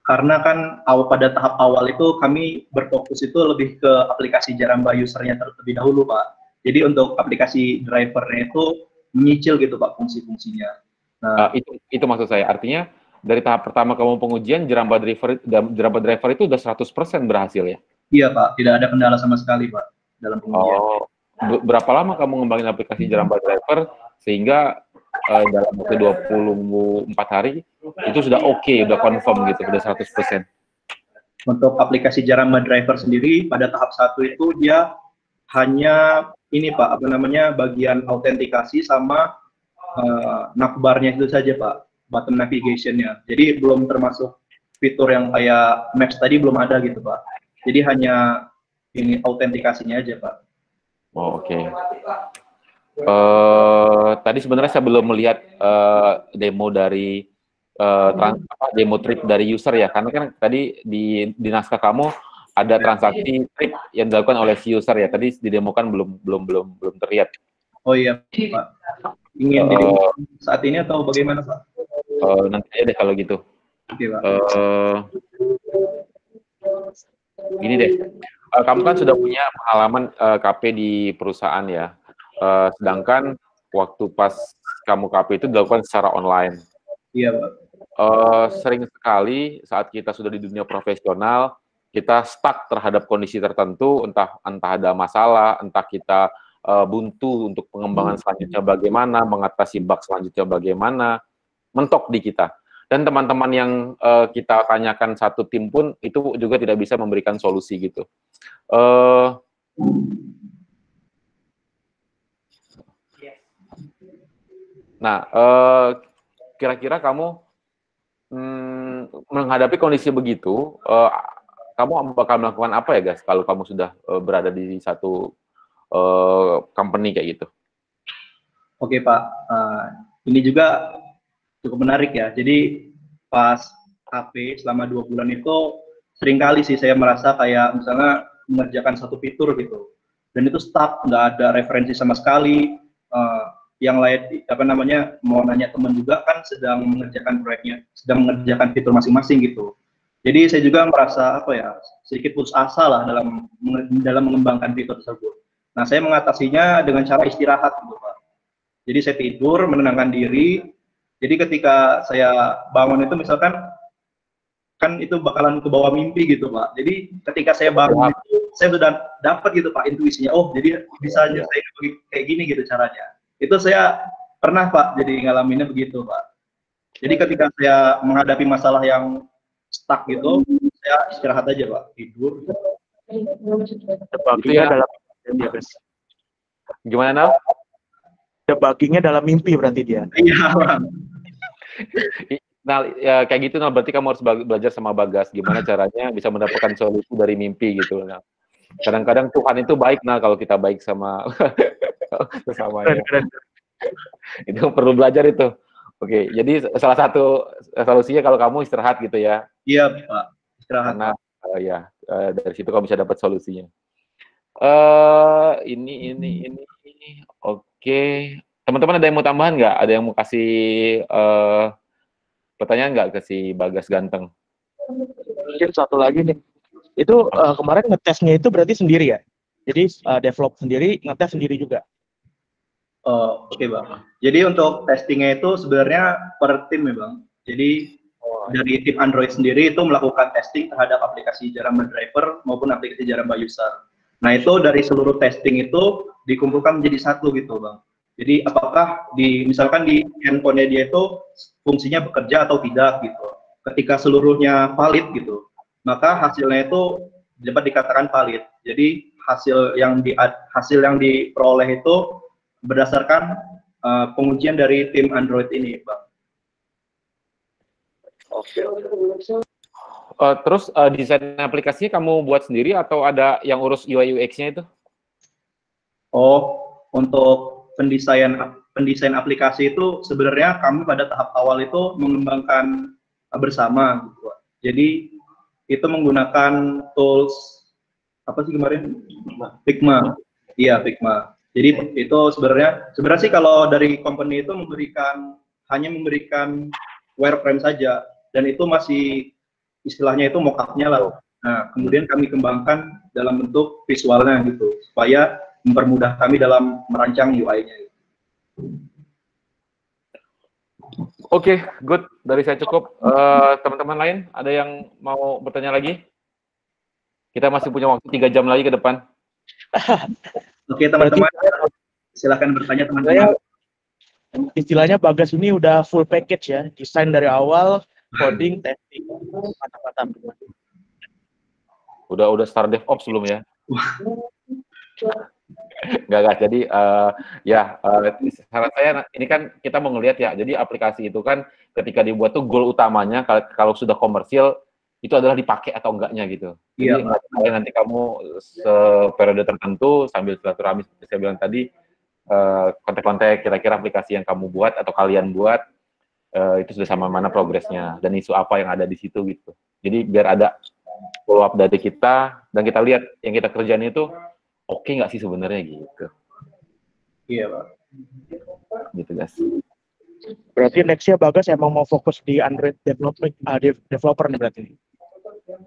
Karena kan pada tahap awal itu kami berfokus itu lebih ke aplikasi Jaramba usernya terlebih dahulu, Pak. Jadi untuk aplikasi drivernya itu menyicil gitu, Pak, fungsi-fungsinya. Nah, itu maksud saya. Artinya dari tahap pertama kamu pengujian, Jaramba driver itu udah 100% berhasil ya? Iya, Pak. Tidak ada kendala sama sekali, Pak, dalam pengujian. Oh, berapa lama kamu ngembangin aplikasi Jaramba driver sehingga dalam waktu 24 hari itu sudah oke, udah confirm gitu, udah 100%. Untuk aplikasi Jaramba driver sendiri pada tahap 1 itu dia hanya ini, Pak, bagian autentikasi sama navbarnya itu saja, Pak, button navigation-nya. Jadi belum termasuk fitur yang kayak Maps tadi, belum ada gitu, Pak. Jadi hanya ini autentikasinya aja, Pak. Oh, oke. Tadi sebenarnya saya belum melihat demo dari demo trip dari user ya, karena kan tadi di naskah kamu ada transaksi trip yang dilakukan oleh si user ya. Tadi didemokan belum terlihat. Oh iya, Pak. Ingin didemo saat ini atau bagaimana, Pak? Nanti aja deh kalau gitu. Oke, Pak. Gini deh, kamu kan sudah punya pengalaman KP di perusahaan ya. Sedangkan waktu pas kamu KP itu dilakukan secara online. Iya, Pak. Sering sekali saat kita sudah di dunia profesional, kita stuck terhadap kondisi tertentu, entah ada masalah, entah kita buntu untuk pengembangan selanjutnya bagaimana, mengatasi bug selanjutnya bagaimana, mentok di kita. Dan teman-teman yang kita tanyakan satu tim pun itu juga tidak bisa memberikan solusi gitu. Nah, kira-kira kamu menghadapi kondisi begitu, kamu bakal melakukan apa ya, guys, kalau kamu sudah berada di satu company kayak gitu? Oke, Pak. Ini juga cukup menarik ya. Jadi pas KP selama 2 bulan itu seringkali sih saya merasa kayak misalnya mengerjakan satu fitur gitu. Dan itu stuck, nggak ada referensi sama sekali. Yang lain mau nanya teman juga kan sedang mengerjakan proyeknya, sedang mengerjakan fitur masing-masing gitu. Jadi saya juga merasa sedikit putus asa lah dalam mengembangkan fitur tersebut. Nah, saya mengatasinya dengan cara istirahat gitu, Pak. Jadi saya tidur, menenangkan diri. Jadi ketika saya bangun itu misalkan kan itu bakalan ke bawah mimpi gitu, Pak. Jadi ketika saya bangun itu saya sudah dapat gitu, Pak, intuisinya. Oh, jadi bisa aja saya kayak gini gitu caranya. Itu saya pernah, Pak, jadi ngalaminnya begitu, Pak. Jadi ketika saya menghadapi masalah yang stuck gitu, saya istirahat aja, Pak, tidur. Baginya dalam gimana, Nal? Debuggingnya dalam mimpi berarti dia. Iya, Bang. Nah, ya, kayak gitu, nah berarti kamu harus belajar sama Bagas gimana caranya bisa mendapatkan solusi dari mimpi gitu. Nah, kadang-kadang Tuhan itu baik, nah kalau kita baik sama sesamanya. Itu perlu belajar itu. Oke, jadi salah satu solusinya kalau kamu istirahat gitu ya. Iya, Pak. Istirahat. Karena dari situ kamu bisa dapat solusinya. Ini. Oke. Teman-teman ada yang mau tambahan nggak? Ada yang mau kasih pertanyaan nggak ke si Bagas ganteng? Mungkin satu lagi nih. Itu kemarin ngetesnya itu berarti sendiri ya? Jadi develop sendiri, ngetes sendiri juga? Oke, Bang. Jadi untuk testingnya itu sebenarnya per tim ya, Bang. Jadi dari tim Android sendiri itu melakukan testing terhadap aplikasi Jaramba Driver maupun aplikasi Jaramba User. Nah, itu dari seluruh testing itu dikumpulkan menjadi satu gitu, Bang. Jadi apakah misalkan di handphone-nya dia itu fungsinya bekerja atau tidak gitu. ketika seluruhnya valid gitu, maka hasilnya itu dapat dikatakan valid. Jadi hasil yang diperoleh itu berdasarkan pengujian dari tim Android ini, Bang. Oke. Terus desain aplikasinya kamu buat sendiri atau ada yang urus UI UX-nya itu? Oh, untuk pendesain aplikasi itu sebenarnya kami pada tahap awal itu mengembangkan bersama gitu. Jadi itu menggunakan tools apa sih kemarin? Figma. Iya, Figma. Jadi itu sebenarnya sih kalau dari company itu hanya memberikan wireframe saja, dan itu masih istilahnya itu mock-up-nya lah. Nah, kemudian kami kembangkan dalam bentuk visualnya gitu, supaya mempermudah kami dalam merancang UI-nya. Oke, good. Dari saya cukup. Teman-teman lain, ada yang mau bertanya lagi? Kita masih punya waktu 3 jam lagi ke depan. Oke, teman-teman, silakan bertanya, teman-teman. Istilahnya Bagas ini udah full package ya, desain dari awal, coding, testing, mantap-mantap. Udah start DevOps belum ya? Enggak. Jadi saran saya ini kan kita mau ngelihat ya. Jadi aplikasi itu kan ketika dibuat tuh goal utamanya kalau sudah komersil itu adalah dipakai atau enggaknya gitu. Jadi nanti kamu periode tertentu sambil silaturahmi seperti saya bilang tadi, kontak-kontak kira-kira aplikasi yang kamu buat atau kalian buat itu sudah sama mana progresnya dan isu apa yang ada di situ gitu. Jadi biar ada follow up dari kita dan kita lihat yang kita kerjain itu oke nggak sih sebenarnya gitu. Iya, Pak. Gitu, guys. Berarti nextnya Bagas emang mau fokus di Android developer nih berarti?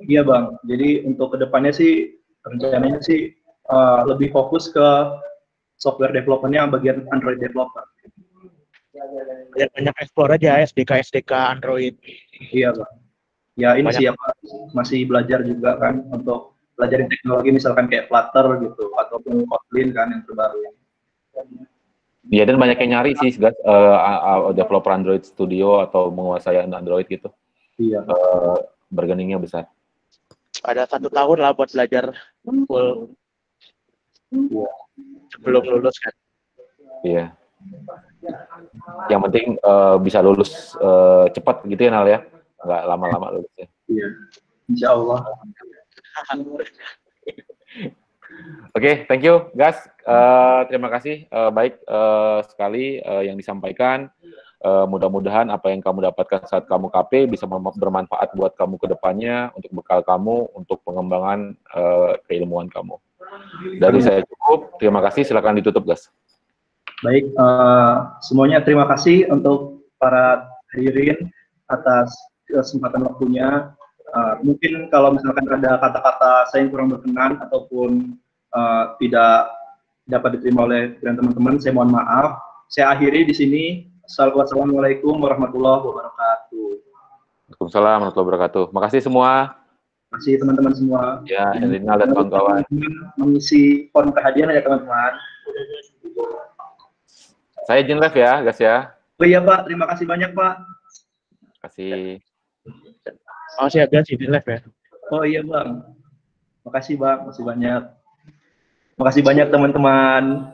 Iya, Bang. Jadi untuk kedepannya sih rencananya sih lebih fokus ke software developernya bagian Android developer. Banyak explore aja SDK Android. Iya, Bang. Ya ini siapa masih belajar juga kan untuk belajar teknologi misalkan kayak Flutter gitu ataupun Kotlin kan yang terbaru. Iya, dan banyak yang nyari sih guys, developer Android Studio atau menguasai Android gitu. Iya. Bargainingnya besar. Ada 1 tahun lah buat belajar full. Iya. Sebelum lulus kan. Iya. Yang penting bisa lulus cepat gitu ya Nal ya, nggak lama-lama lulusnya. Iya. Insya Allah. Oke, thank you guys. Terima kasih baik sekali yang disampaikan. Mudah-mudahan apa yang kamu dapatkan saat kamu KP bisa bermanfaat buat kamu ke depannya, untuk bekal kamu, untuk pengembangan keilmuan kamu. Dari saya cukup, terima kasih, silakan ditutup guys. Baik, semuanya terima kasih untuk para hadirin atas kesempatan waktunya. Mungkin kalau misalkan ada kata-kata saya yang kurang berkenan ataupun tidak dapat diterima oleh teman-teman, saya mohon maaf. Saya akhiri di sini. Wassalamualaikum warahmatullahi wabarakatuh. Waalaikumsalam warahmatullahi wabarakatuh. Makasih semua. Terima kasih teman-teman semua. Ya, Elina dan kawan-kawan. Mengisi form kehadiran ya teman-teman. Saya izin live ya, guys ya. Oh iya Pak, terima kasih banyak Pak. Terima kasih. Makasih ya guys, izin live ya. Oh iya Bang. Makasih Bang, makasih banyak. Makasih banyak teman-teman.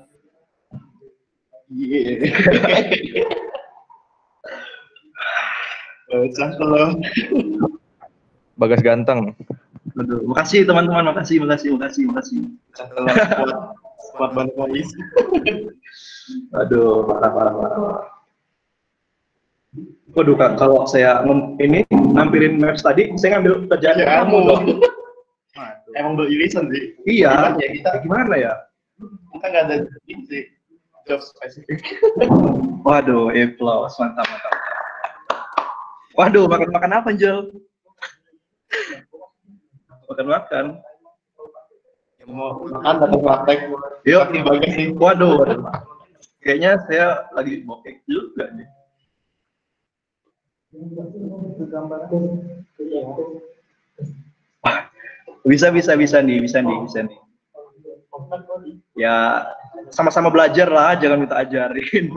Bagas ganteng. Aduh, makasih teman-teman, makasih. Kuat banget guys. Aduh, parah. Waduh Kak, kalau saya ini nampilin maps tadi, saya ngambil kerjaan kamu dong. Emang beririsan sih. Iya, ya kita gimana ya? Kita nggak ada ini sih, job spesifik. Waduh, applause, mantap. Waduh, makan apa, Angel? Makan. Mau makan atau praktek? Yuk, nih Bagas nih. Waduh. Kayaknya saya lagi bokek juga nih. Bisa nih. Ya, sama-sama belajar lah, jangan minta ajarin.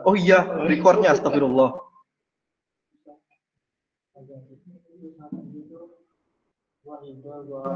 Oh iya, recordnya astagfirullah.